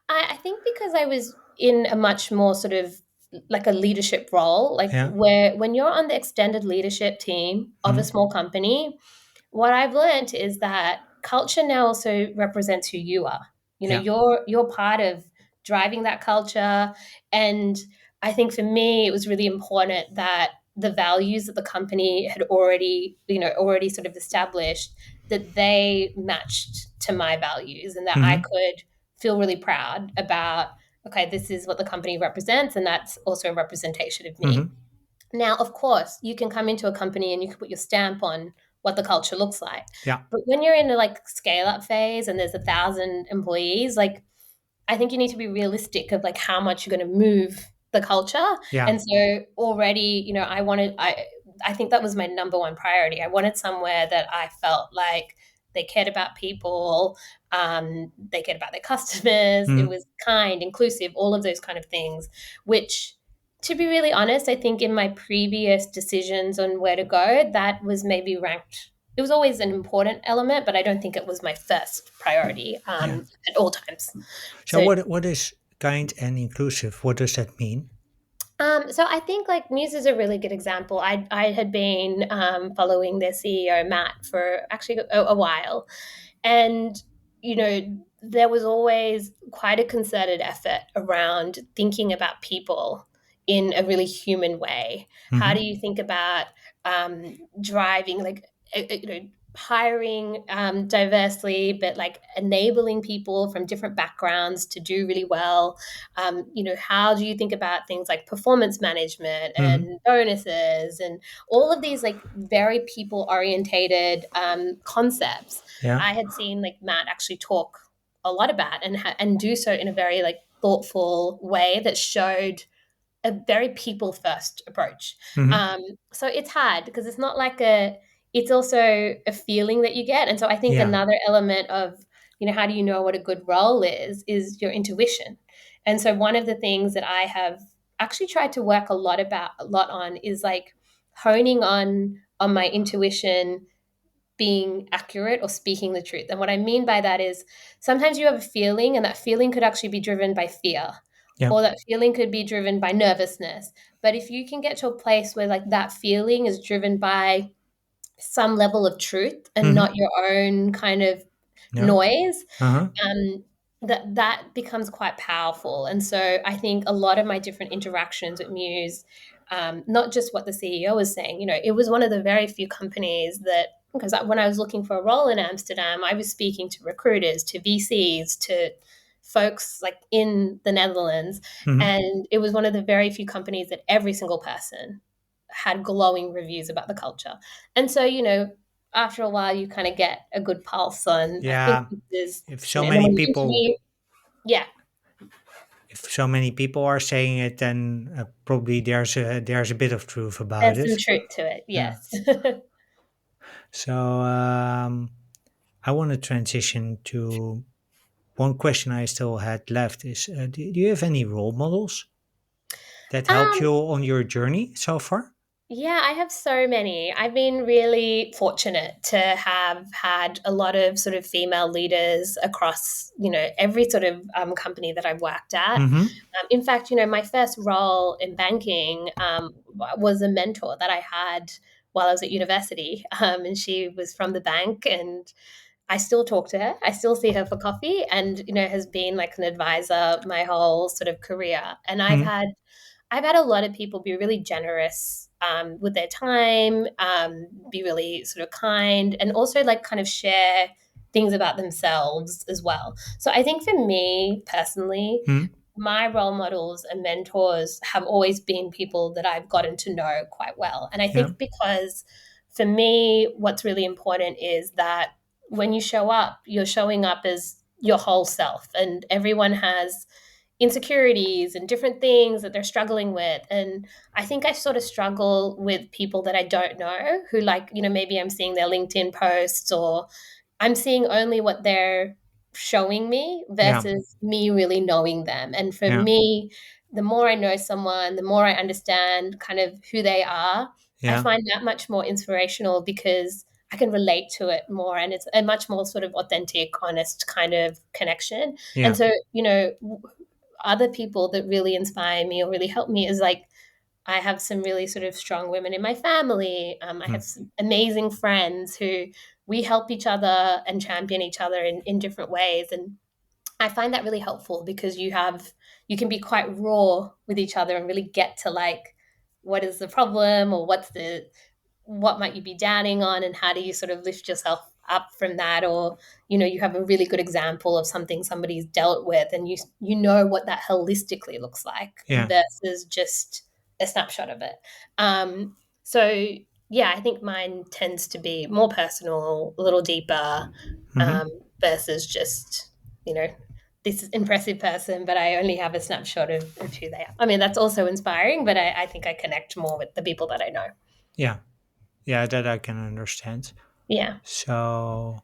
I think because I was in a much more sort of like a leadership role, like Yeah. where when you're on the extended leadership team of a Hmm. small company, what I've learned is that culture now also represents who you are. Yeah. You're part of driving that culture, and I think for me it was really important that the values that the company had already sort of established that they matched to my values and that I Hmm. could feel really proud about okay, this is what the company represents and that's also a representation of me. Hmm. Now, of course, you can come into a company and you can put your stamp on what the culture looks like. Yeah. But when you're in a like scale up phase and there's 1,000 employees, like I think you need to be realistic of like how much you're going to move the culture. Yeah. And so already, I think that was my number one priority. I wanted somewhere that I felt like they cared about people, they cared about their customers. It Mm. was kind, inclusive, all of those kind of things. Which, to be really honest, I think in my previous decisions on where to go, that was maybe ranked. It was always an important element, but I don't think it was my first priority Yeah. at all times. So So, what is kind and inclusive? What does that mean? so I think like Muse is a really good example. I had been following their CEO Matt for actually a while, and there was always quite a concerted effort around thinking about people in a really human way. How Hmm. do you think about driving like hiring diversely, but like enabling people from different backgrounds to do really well. How do you think about things like performance management Hmm. and bonuses and all of these like very people orientated concepts? Yeah. I had seen like Matt actually talk a lot about and do so in a very like thoughtful way that showed a very people first approach. Hmm. Um, so it's hard because it's not like it's also a feeling that you get. And so I think Yeah. another element of, how do you know what a good role is your intuition. And so one of the things that I have actually tried to work a lot on is like honing on my intuition being accurate or speaking the truth. And what I mean by that is sometimes you have a feeling, and that feeling could actually be driven by fear, Yeah. or that feeling could be driven by nervousness. But if you can get to a place where like that feeling is driven by some level of truth and Hmm. not your own kind of Yeah. noise, Uh huh. that becomes quite powerful. And so I think a lot of my different interactions with Muse, not just what the CEO was saying, it was one of the very few companies that, because when I was looking for a role in Amsterdam, I was speaking to recruiters, to VCs, to folks like in the Netherlands. Hmm. And it was one of the very few companies that every single person had glowing reviews about the culture. And so, after a while, you kind of get a good pulse on, I think Yeah, this is, if so and then many when you people interview, yeah, if so many people are saying it, then probably there's a bit of truth about there's some it. truth to it. Yeah. Yes. So I want to transition to one question I still had left is do you have any role models that helped um, you on your journey so far? yeah, I have so many. I've been really fortunate to have had a lot of sort of female leaders across, every sort of company that I've worked at. Mm-hmm. In fact, my first role in banking was a mentor that I had while I was at university. And she was from the bank, and I still talk to her. I still see her for coffee, and has been like an advisor my whole sort of career. And I've had a lot of people be really generous with their time, be really sort of kind, and also like kind of share things about themselves as well. So I think for me personally, Mm-hmm. my role models and mentors have always been people that I've gotten to know quite well. And I Yeah. think because for me, what's really important is that when you show up, you're showing up as your whole self, and everyone has insecurities and different things that they're struggling with. And I think I sort of struggle with people that I don't know who, like, maybe I'm seeing their LinkedIn posts, or I'm seeing only what they're showing me Yeah. versus me really knowing them. And for Yeah. me, the more I know someone, the more I understand kind of who they are, I Yeah. find that much more inspirational because I can relate to it more, and it's a much more sort of authentic, honest kind of connection. And Yeah. so, other people that really inspire me or really help me is like I have some really sort of strong women in my family. I Mm. have some amazing friends who we help each other and champion each other in different ways. And I find that really helpful because you can be quite raw with each other and really get to like what is the problem, or what might you be doubting on, and how do you sort of lift yourself up from that, or you have a really good example of something somebody's dealt with, and you know what that holistically looks like Yeah. versus just a snapshot of it. So yeah, I think mine tends to be more personal, a little deeper, Mm-hmm. um, versus just you know this impressive person, but I only have a snapshot of who they are. I mean, that's also inspiring, but I think I connect more with the people that I know. Yeah. Yeah, that I can understand. Yeah. So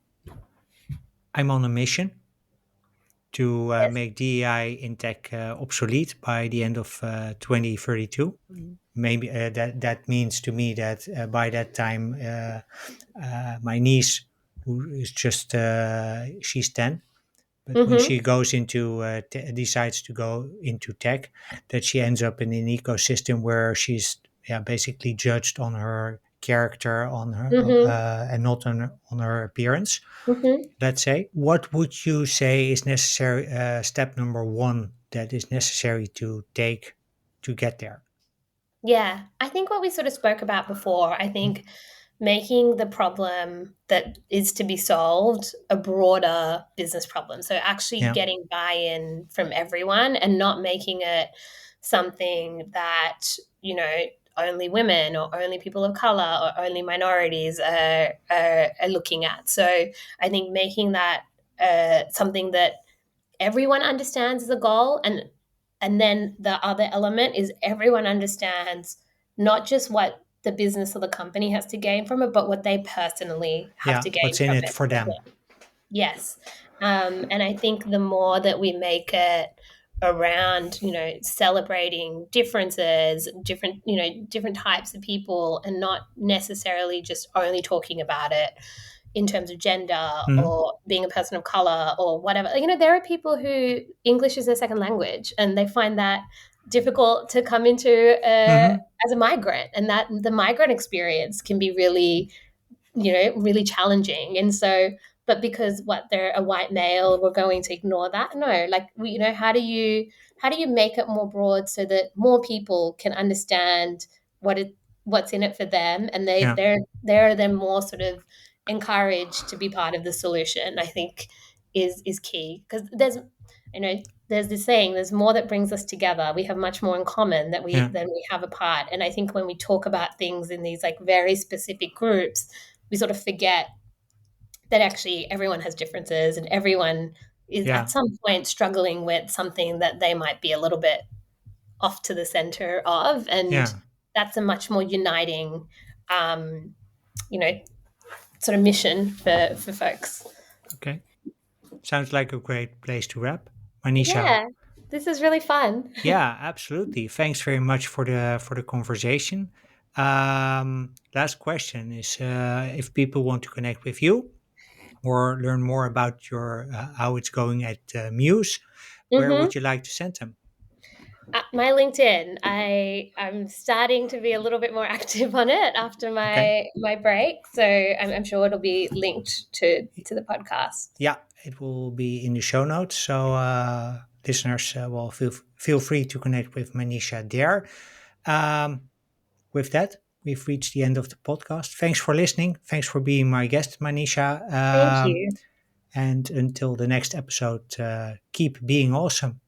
I'm on a mission to Yes. make DEI in tech obsolete by the end of 2032. Maybe that means to me that by that time, my niece, who is just she's 10, but when Mm-hmm. she goes into decides to go into tech, that she ends up in an ecosystem where she's basically judged on her character, on her Mm-hmm. and not on her appearance. Mm-hmm. Let's say, what would you say is necessary? Step number one that is necessary to take to get there. Yeah. I think what we sort of spoke about before, I Mm. think making the problem that is to be solved a broader business problem. So actually Yeah. getting buy-in from everyone and not making it something that, only women or only people of color or only minorities are looking at. So I think making that something that everyone understands as a goal, and then the other element is everyone understands not just what the business or the company has to gain from it, but what they personally have Yeah. to gain What's in from it it for as them? well. Yes. And I think the more that we make it around, celebrating differences, different types of people, and not necessarily just only talking about it in terms of gender Hmm. or being a person of color or whatever. There are people who English is their second language and they find that difficult to come into Hmm. as a migrant, and that the migrant experience can be really really challenging. And so, but because what they're a white male, we're going to ignore that. No, like how do you make it more broad so that more people can understand what's in it for them, and Yeah. they're then more sort of encouraged to be part of the solution. I think is key, because there's this saying, there's more that brings us together. We have much more in common Yeah. than we have apart. And I think when we talk about things in these like very specific groups, we sort of forget that actually everyone has differences, and everyone is Yeah. at some point struggling with something that they might be a little bit off to the center of. And Yeah. that's a much more uniting, um, you know, sort of mission for folks. Okay. Sounds like a great place to wrap. Manisha. Yeah, this is really fun. Yeah, absolutely. Thanks very much for the conversation. Last question is, if people want to connect with you or learn more about your how it's going at Muse, where Hmm. would you like to send them? My LinkedIn, I'm starting to be a little bit more active on it after Okay. my break, so I'm sure it'll be linked to the podcast. Yeah, it will be in the show notes. So listeners will feel free to connect with Manisha there. Um, with that, we've reached the end of the podcast. Thanks for listening. Thanks for being my guest, Manisha. Thank you. And until the next episode, keep being awesome.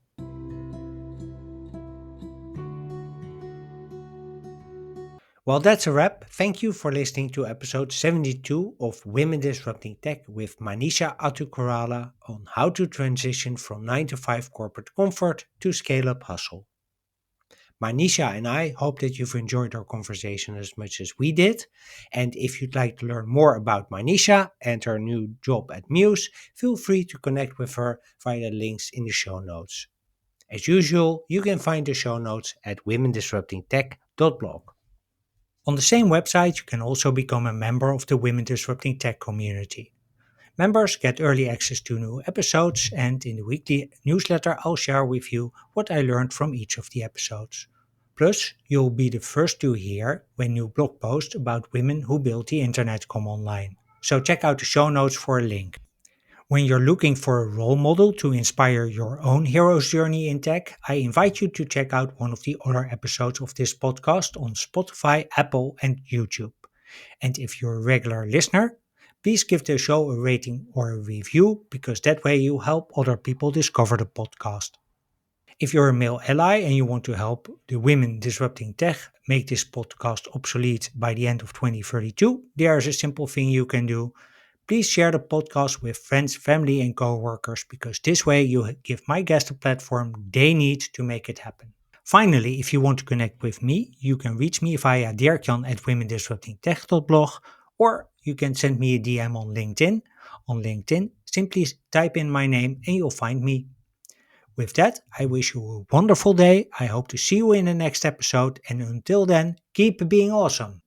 Well, that's a wrap. Thank you for listening to episode 72 of Women Disrupting Tech with Manisha Athukorala on how to transition from 9 to 5 corporate comfort to scale up hustle. Manisha and I hope that you've enjoyed our conversation as much as we did. And if you'd like to learn more about Manisha and her new job at Muse, feel free to connect with her via the links in the show notes. As usual, you can find the show notes at womendisruptingtech.blog. On the same website, you can also become a member of the Women Disrupting Tech community. Members get early access to new episodes, and in the weekly newsletter, I'll share with you what I learned from each of the episodes. Plus, you'll be the first to hear when new blog posts about women who built the internet come online. So check out the show notes for a link. When you're looking for a role model to inspire your own hero's journey in tech, I invite you to check out one of the other episodes of this podcast on Spotify, Apple, and YouTube. And if you're a regular listener, please give the show a rating or a review because that way you help other people discover the podcast. If you're a male ally and you want to help the women disrupting tech make this podcast obsolete by the end of 2032, there's a simple thing you can do. Please share the podcast with friends, family, and coworkers because this way you give my guests a platform they need to make it happen. Finally, if you want to connect with me, you can reach me via dirkjan at womendisruptingtech.blog or you can send me a DM on LinkedIn. On LinkedIn, simply type in my name and you'll find me. With that, I wish you a wonderful day. I hope to see you in the next episode. And until then, keep being awesome.